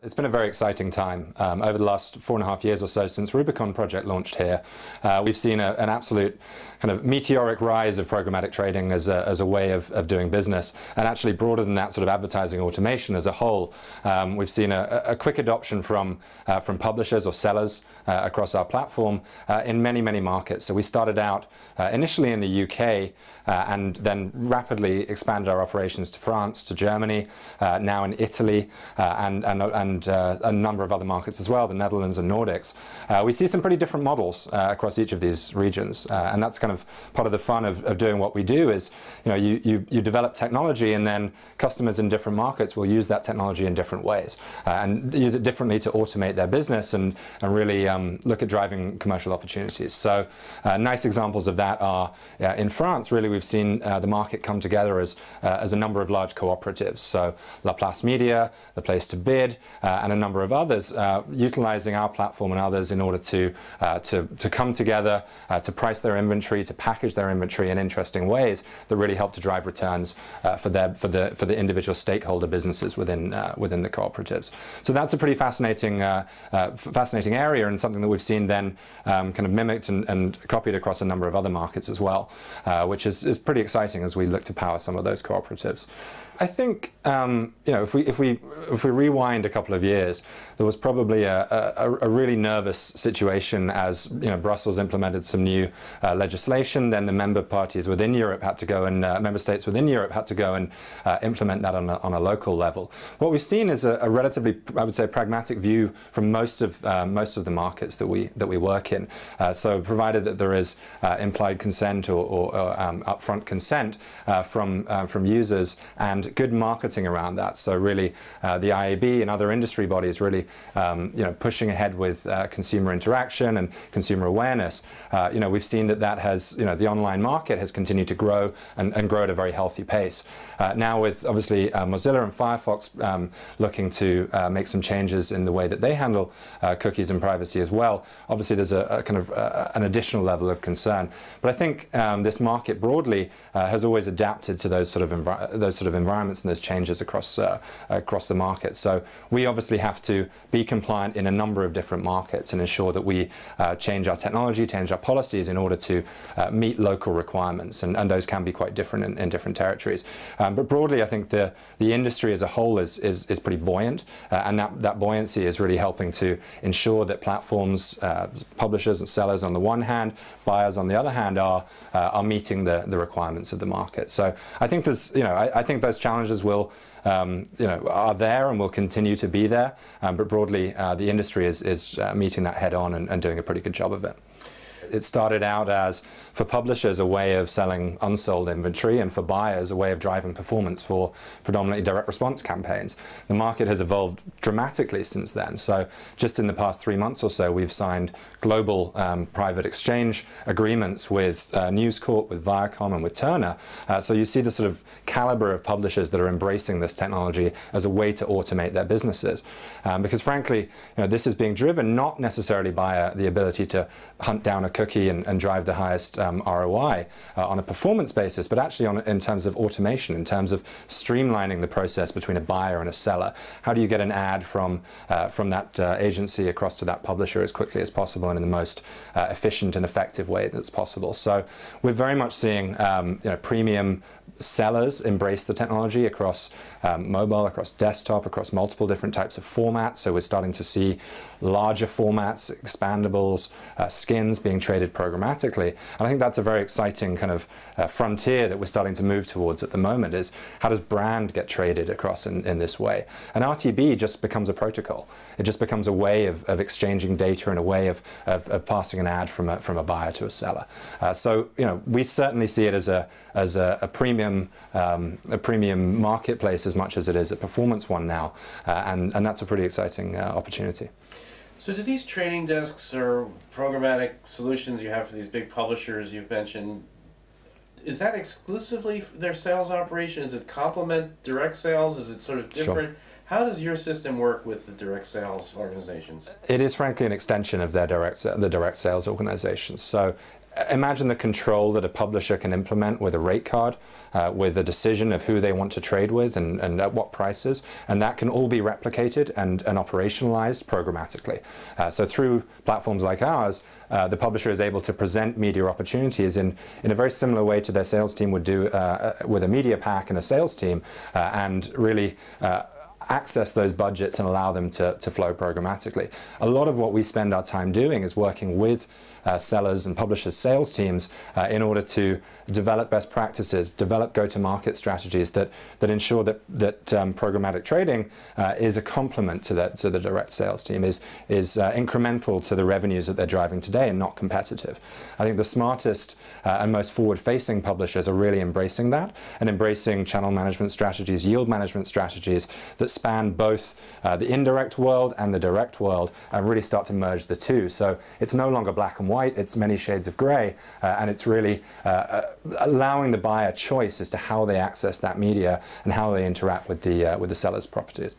It's been a very exciting time. Over the last 4.5 years or so since Rubicon Project launched here, we've seen an absolute kind of meteoric rise of programmatic trading as a way of doing business. And actually broader than that, sort of advertising automation as a whole, we've seen a quick adoption from publishers or sellers across our platform in many, many markets. So we started out initially in the UK and then rapidly expanded our operations to France, to Germany, now in Italy, and a number of other markets as well, the Netherlands and Nordics. We see some pretty different models across each of these regions, and that's kind of part of the fun of doing what we do is, you develop technology and then customers in different markets will use that technology in different ways and use it differently to automate their business and really look at driving commercial opportunities. So nice examples of that are in France, really we've seen the market come together as a number of large cooperatives. So La Place Media, The Place to Bid, and a number of others, utilizing our platform and others in order to come together, to price their inventory, to package their inventory in interesting ways that really help to drive returns for the individual stakeholder businesses within the cooperatives. So that's a pretty fascinating area, and something that we've seen then kind of mimicked and copied across a number of other markets as well, which is pretty exciting as we look to power some of those cooperatives. I think if we rewind a couple of years, there was probably a really nervous situation as Brussels implemented some new legislation. Then the member parties within Europe had to go and member states within Europe had to go and implement that on a local level. What we've seen is a relatively, I would say, pragmatic view from most of the markets that we work in. So provided that there is implied consent or upfront consent from users and good marketing around that. So really the IAB and other industry bodies really pushing ahead with consumer interaction and consumer awareness. We've seen that has, the online market has continued to grow and grow at a very healthy pace. Now with obviously Mozilla and Firefox looking to make some changes in the way that they handle cookies and privacy as well, obviously there's a kind of an additional level of concern. But I think this market broadly has always adapted to those sort of environments and those changes across the market. So we obviously have to be compliant in a number of different markets and ensure that we change our technology, change our policies in order to meet local requirements, and those can be quite different in different territories. But broadly, I think the industry as a whole is pretty buoyant, and that buoyancy is really helping to ensure that platforms, publishers and sellers on the one hand, buyers on the other hand, are meeting the requirements of the market. So I think I think those challenges will are there and will continue to be there, but broadly the industry is meeting that head on and doing a pretty good job of it. It started out as, for publishers, a way of selling unsold inventory, and for buyers, a way of driving performance for predominantly direct response campaigns. The market has evolved dramatically since then. So just in the past 3 months or so, we've signed global private exchange agreements with News Corp, with Viacom and with Turner. So you see the sort of caliber of publishers that are embracing this technology as a way to automate their businesses. Because frankly, this is being driven not necessarily by the ability to hunt down a cookie and drive the highest ROI on a performance basis, but actually in terms of automation, in terms of streamlining the process between a buyer and a seller. How do you get an ad from that agency across to that publisher as quickly as possible and in the most efficient and effective way that's possible? So we're very much seeing premium sellers embrace the technology across mobile, across desktop, across multiple different types of formats. So we're starting to see larger formats, expandables, skins being traded programmatically. And I think that's a very exciting kind of frontier that we're starting to move towards at the moment, is how does brand get traded across in this way? And RTB just becomes a protocol. It just becomes a way of exchanging data and a way of passing an ad from a buyer to a seller. So we certainly see it as a premium marketplace as much as it is a performance one now, and that's a pretty exciting opportunity. So do these trading desks or programmatic solutions you have for these big publishers you've mentioned, is that exclusively their sales operation? Is it complement direct sales? Is it sort of different? Sure. How does your system work with the direct sales organizations? It is frankly an extension of the direct sales organizations. So imagine the control that a publisher can implement with a rate card, with a decision of who they want to trade with and at what prices, and that can all be replicated and operationalized programmatically. So through platforms like ours, the publisher is able to present media opportunities in a very similar way to their sales team would do with a media pack and a sales team, and really access those budgets and allow them to flow programmatically. A lot of what we spend our time doing is working with sellers and publishers' sales teams in order to develop best practices, develop go-to-market strategies that ensure that programmatic trading is a complement to the direct sales team, is incremental to the revenues that they're driving today and not competitive. I think the smartest and most forward-facing publishers are really embracing that and embracing channel management strategies, yield management strategies that span both the indirect world and the direct world and really start to merge the two. So it's no longer black and white, it's many shades of grey, and it's really allowing the buyer choice as to how they access that media and how they interact with the seller's properties.